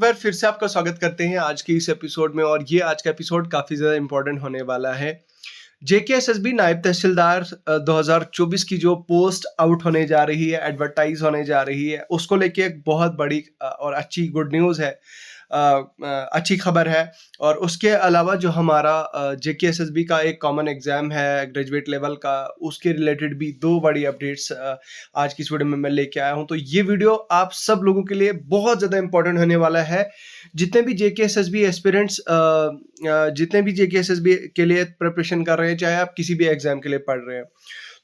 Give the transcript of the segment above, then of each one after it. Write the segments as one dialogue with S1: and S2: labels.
S1: बार फिर से आपका स्वागत करते हैं आज के इस एपिसोड में। और ये आज का एपिसोड काफ़ी ज़्यादा इम्पोर्टेंट होने वाला है। जेकेएसएसबी नायब तहसीलदार 2024 की जो पोस्ट आउट होने जा रही है, एडवर्टाइज होने जा रही है, उसको लेके एक बहुत बड़ी और अच्छी गुड न्यूज़ है, अच्छी खबर है। और उसके अलावा जो हमारा जेकेएसएसबी का एक कॉमन एग्जाम है ग्रेजुएट लेवल का, उसके रिलेटेड भी दो बड़ी अपडेट्स आज की इस वीडियो में मैं लेके आया हूं। तो ये वीडियो आप सब लोगों के लिए बहुत ज़्यादा इंपॉर्टेंट होने वाला है। जितने भी जेकेएसएसबी एस्पिरेंट्स जितने भी जेकेएसएसबी के लिए प्रिपरेशन कर रहे हैं, चाहे आप किसी भी एग्जाम के लिए पढ़ रहे हैं,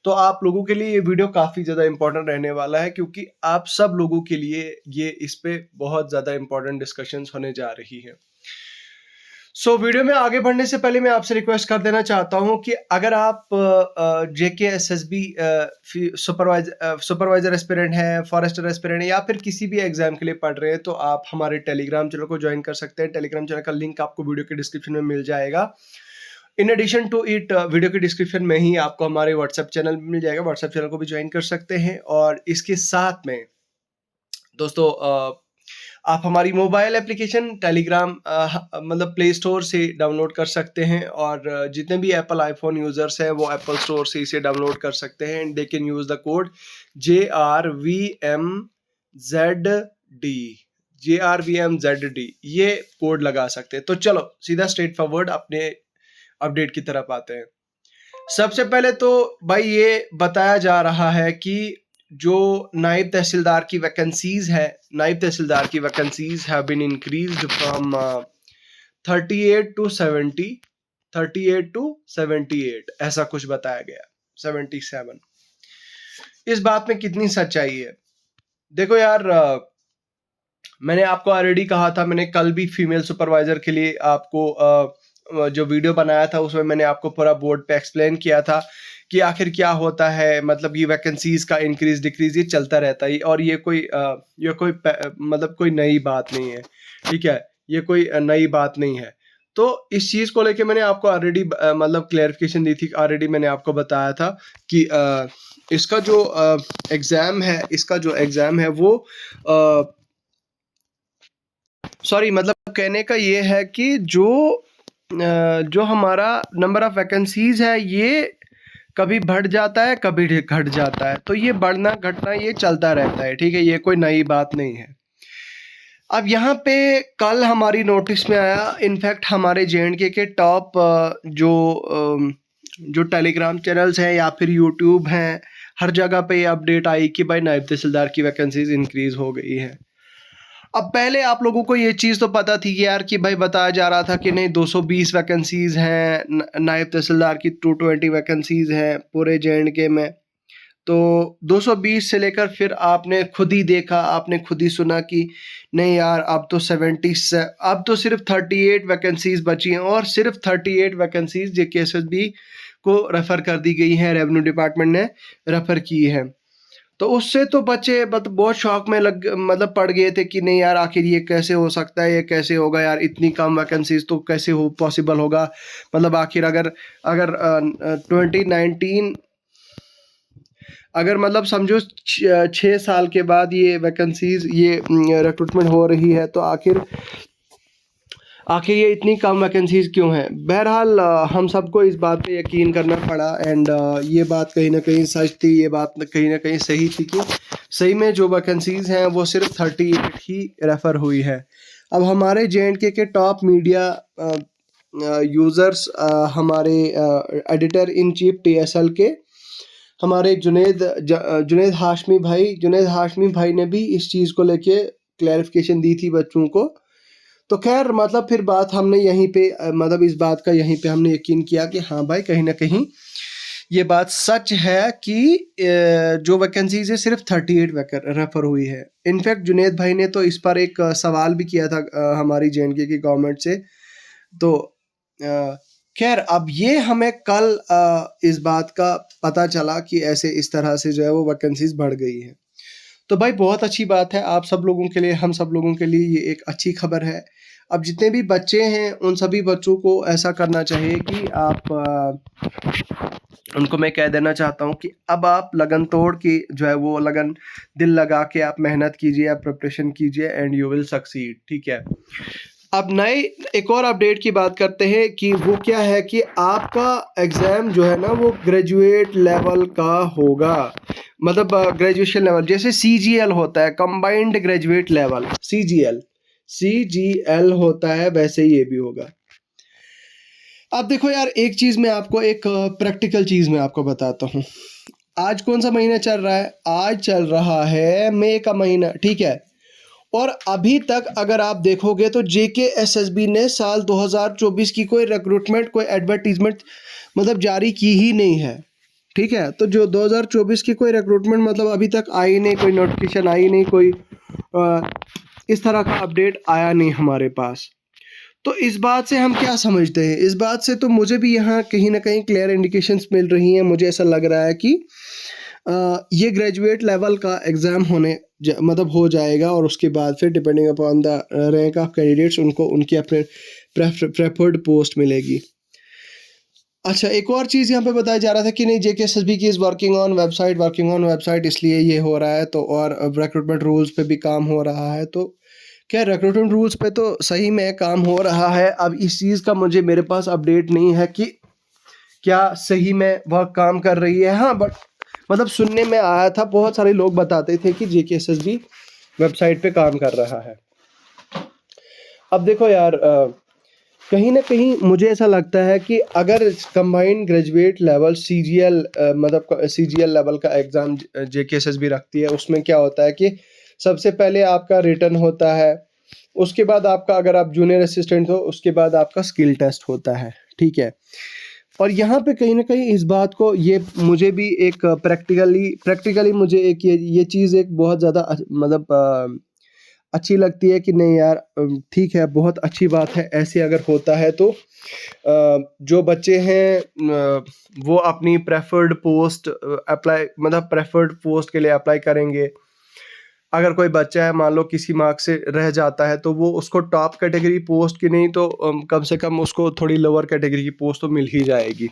S1: तो आप लोगों के लिए ये वीडियो काफ़ी ज़्यादा इंपॉर्टेंट रहने वाला है, क्योंकि आप सब लोगों के लिए ये इस पे बहुत ज़्यादा इंपॉर्टेंट डिस्कशंस होने जा रही है। वीडियो में आगे बढ़ने से पहले मैं आपसे रिक्वेस्ट कर देना चाहता हूं कि अगर आप जेकेएसएसबी सुपरवाइजर एस्पिरेंट हैं, फॉरेस्टर एस्पिरेंट हैं, या फिर किसी भी एग्जाम के लिए पढ़ रहे हैं, तो आप हमारे टेलीग्राम चैनल को ज्वाइन कर सकते हैं। टेलीग्राम चैनल का लिंक आपको वीडियो के डिस्क्रिप्शन में मिल जाएगा। In addition to it, video के डिस्क्रिप्शन में ही आपको हमारे व्हाट्सएप चैनल मिल जाएगा। व्हाट्सएप चैनल को भी ज्वाइन कर सकते हैं। और इसके साथ में दोस्तों, आप हमारी मोबाइल एप्लीकेशन टेलीग्राम मतलब प्ले स्टोर से डाउनलोड कर सकते हैं। और जितने भी एप्पल आईफोन यूजर्स हैं, वो एप्पल स्टोर से इसे डाउनलोड कर सकते हैं। And they can use the code JRVMZD, ये कोड लगा सकते हैं। तो चलो सीधा स्ट्रेट फॉरवर्ड अपने अपडेट की तरफ आते हैं। सबसे पहले तो भाई ये बताया जा रहा है कि जो नायब तहसीलदार की वैकेंसीज है, नायब तहसीलदार की vacancies have been increased from 38 to 70, 38 to 78, ऐसा कुछ बताया गया, 77। इस बात में कितनी सच्चाई है? देखो यार, मैंने आपको ऑलरेडी कहा था, मैंने कल भी फीमेल सुपरवाइजर के लिए आपको जो वीडियो बनाया था, उसमें मैंने आपको पूरा बोर्ड पे एक्सप्लेन किया था कि आखिर क्या होता है। मतलब ये वैकेंसीज का इंक्रीज डिक्रीज ये चलता रहता है, और ये कोई मतलब कोई नई बात नहीं है, ठीक है? ये कोई नई बात नहीं है। तो इस चीज़ को लेके मैंने आपको ऑलरेडी मतलब क्लैरिफिकेशन दी थी। ऑलरेडी मैंने आपको बताया था कि इसका जो एग्ज़ाम है वो सॉरी, मतलब कहने का ये है कि जो हमारा नंबर ऑफ वैकेंसीज है, ये कभी बढ़ जाता है, कभी घट जाता है। तो ये बढ़ना घटना ये चलता रहता है, ठीक है? ये कोई नई बात नहीं है। अब यहाँ पे कल हमारी नोटिस में आया, इनफैक्ट हमारे JNK के टॉप जो टेलीग्राम चैनल्स हैं या फिर यूट्यूब हैं, हर जगह पे ये अपडेट आई कि भाई नायब तहसीलदार की वैकेंसीज इंक्रीज हो गई है। अब पहले आप लोगों को ये चीज़ तो पता थी कि यार, कि भाई बताया जा रहा था कि नहीं 220 वैकेंसीज हैं, नायब तहसीलदार की 220 वैकेंसीज हैं पूरे JNK में। तो 220 से लेकर फिर आपने खुद ही देखा, आपने खुद ही सुना कि नहीं यार, अब तो 70 से अब तो सिर्फ 38 वैकेंसीज बची हैं, और सिर्फ 38 वैकेंसीज जेकेएसएसबी को रेफ़र कर दी गई हैं, रेवेन्यू डिपार्टमेंट ने रेफ़र की है। तो उससे तो बच्चे बहुत शॉक में मतलब पड़ गए थे कि नहीं यार, आखिर ये कैसे हो सकता है, ये कैसे होगा यार, इतनी कम वैकेंसीज तो कैसे हो पॉसिबल होगा। मतलब आखिर अगर 2019 अगर मतलब समझो 6 साल के बाद ये वैकेंसीज, ये रिक्रूटमेंट हो रही है, तो आखिर ये इतनी कम वैकेंसीज क्यों हैं? बहरहाल हम सबको इस बात पे यकीन करना पड़ा। एंड ये बात कहीं ना कहीं सच थी, ये बात कहीं ना कहीं सही थी कि सही में जो वैकेंसीज हैं वो सिर्फ 38 ही रेफ़र हुई है। अब हमारे JNK के टॉप मीडिया यूज़र्स, हमारे एडिटर इन चीफ TSL के हमारे जुनेद हाशमी भाई ने भी इस चीज़ को लेके क्लैरिफिकेशन दी थी बच्चों को। तो खैर, मतलब फिर बात हमने यहीं पे मतलब इस बात का यहीं पे हमने यकीन किया कि हाँ भाई, कहीं ना कहीं ये बात सच है कि जो वैकेंसीज है सिर्फ 38 रेफर हुई है। इनफैक्ट जुनेद भाई ने तो इस पर एक सवाल भी किया था हमारी JNK की गवर्नमेंट से। तो खैर, अब ये हमें कल इस बात का पता चला कि ऐसे इस तरह से जो है वो वैकेंसीज बढ़ गई है। तो भाई बहुत अच्छी बात है, आप सब लोगों के लिए, हम सब लोगों के लिए ये एक अच्छी खबर है। अब जितने भी बच्चे हैं उन सभी बच्चों को ऐसा करना चाहिए कि आप उनको मैं कह देना चाहता हूँ कि अब आप लगन तोड़ के जो है वो लगन दिल लगा के आप मेहनत कीजिए, आप प्रिपरेशन कीजिए एंड यू विल सक्सीड। ठीक है, अब नए एक और अपडेट की बात करते हैं कि वो क्या है कि आपका एग्ज़ाम जो है ना वो ग्रेजुएट लेवल का होगा, मतलब ग्रेजुएशन लेवल, जैसे CGL होता है, कंबाइंड ग्रेजुएट लेवल, CGL होता है, वैसे ही ये भी होगा। अब देखो यार, एक चीज़ मैं आपको, एक प्रैक्टिकल चीज़ मैं आपको बताता हूँ। आज कौन सा महीना चल रहा है? आज चल रहा है मई का महीना, ठीक है। और अभी तक अगर आप देखोगे तो JKSSB ने साल 2024 की कोई रिक्रूटमेंट, कोई एडवर्टीजमेंट मतलब जारी की ही नहीं है, ठीक है। तो जो 2024 की कोई रिक्रूटमेंट मतलब अभी तक आई नहीं, कोई नोटिफिकेशन आई नहीं, कोई इस तरह का अपडेट आया नहीं हमारे पास। तो इस बात से हम क्या समझते हैं? इस बात से तो मुझे भी यहाँ कहीं ना कहीं क्लियर इंडिकेशंस मिल रही हैं। मुझे ऐसा लग रहा है कि ये ग्रेजुएट लेवल का एग्ज़ाम मतलब हो जाएगा, और उसके बाद फिर depending upon the rank of candidates उनको उनकी अपने प्रेफर्ड पोस्ट मिलेगी। अच्छा, एक और चीज़ यहाँ पे बताया जा रहा था कि नहीं, JKSSB की इज़ वर्किंग ऑन वेबसाइट, इसलिए ये हो रहा है। तो और रिक्रूटमेंट रूल्स पे भी काम हो रहा है। तो क्या रिक्रूटमेंट रूल्स पे तो सही में काम हो रहा है। अब इस चीज़ का मेरे पास अपडेट नहीं है कि क्या सही में वह काम कर रही है। हाँ, बट मतलब सुनने में आया था, बहुत सारे लोग बताते थे कि JKSSB वेबसाइट पे काम कर रहा है। अब देखो यार, कहीं ना कहीं मुझे ऐसा लगता है कि अगर कंबाइंड ग्रेजुएट लेवल CGL मतलब CGL लेवल का एग्ज़ाम JKSSB रखती है, उसमें क्या होता है कि सबसे पहले आपका रिटन होता है, उसके बाद आपका, अगर आप जूनियर असिस्टेंट हो, उसके बाद आपका स्किल टेस्ट होता है, ठीक है। और यहाँ पे कहीं ना कहीं इस बात को, ये मुझे भी एक प्रैक्टिकली मुझे एक ये चीज़ एक बहुत ज़्यादा मतलब अच्छी लगती है कि नहीं यार, ठीक है, बहुत अच्छी बात है। ऐसे अगर होता है तो जो बच्चे हैं वो अपनी प्रेफर्ड पोस्ट प्रेफर्ड पोस्ट के लिए अप्लाई करेंगे। अगर कोई बच्चा है, मान लो किसी मार्क्स से रह जाता है, तो वो उसको टॉप कैटेगरी पोस्ट की नहीं तो कम से कम उसको थोड़ी लोअर कैटेगरी की पोस्ट तो मिल ही जाएगी।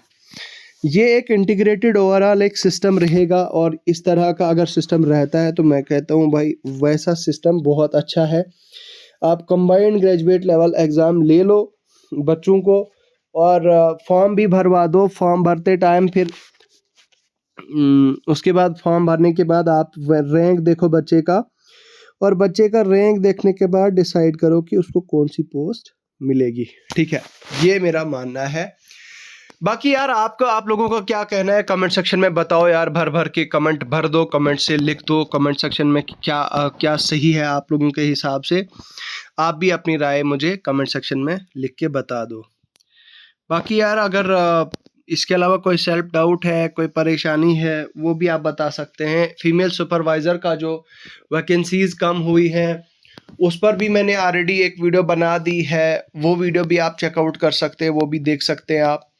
S1: ये एक इंटीग्रेटेड ओवरऑल एक सिस्टम रहेगा, और इस तरह का अगर सिस्टम रहता है तो मैं कहता हूँ भाई वैसा सिस्टम बहुत अच्छा है। आप कंबाइंड ग्रेजुएट लेवल एग्ज़ाम ले लो बच्चों को, और फॉर्म भी भरवा दो। फॉर्म भरते टाइम फिर उसके बाद, फॉर्म भरने के बाद आप रैंक देखो बच्चे का, और बच्चे का रैंक देखने के बाद डिसाइड करो कि उसको कौन सी पोस्ट मिलेगी, ठीक है। ये मेरा मानना है। बाकी यार, आप लोगों का क्या कहना है कमेंट सेक्शन में बताओ यार। भर भर के कमेंट भर दो, कमेंट से लिख दो कमेंट सेक्शन में क्या सही है आप लोगों के हिसाब से। आप भी अपनी राय मुझे कमेंट सेक्शन में लिख के बता दो। बाकी यार, अगर इसके अलावा कोई सेल्फ डाउट है, कोई परेशानी है, वो भी आप बता सकते हैं। फीमेल सुपरवाइज़र का जो वैकेंसीज़ कम हुई है, उस पर भी मैंने ऑलरेडी एक वीडियो बना दी है। वो वीडियो भी आप चेकआउट कर सकते हैं, वो भी देख सकते हैं आप।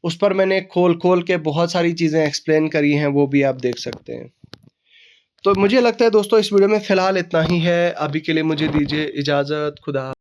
S1: उस पर मैंने खोल के बहुत सारी चीज़ें एक्सप्लेन करी हैं, वो भी आप देख सकते हैं। तो मुझे लगता है दोस्तों, इस वीडियो में फ़िलहाल इतना ही है। अभी के लिए मुझे दीजिए इजाज़त। खुदा।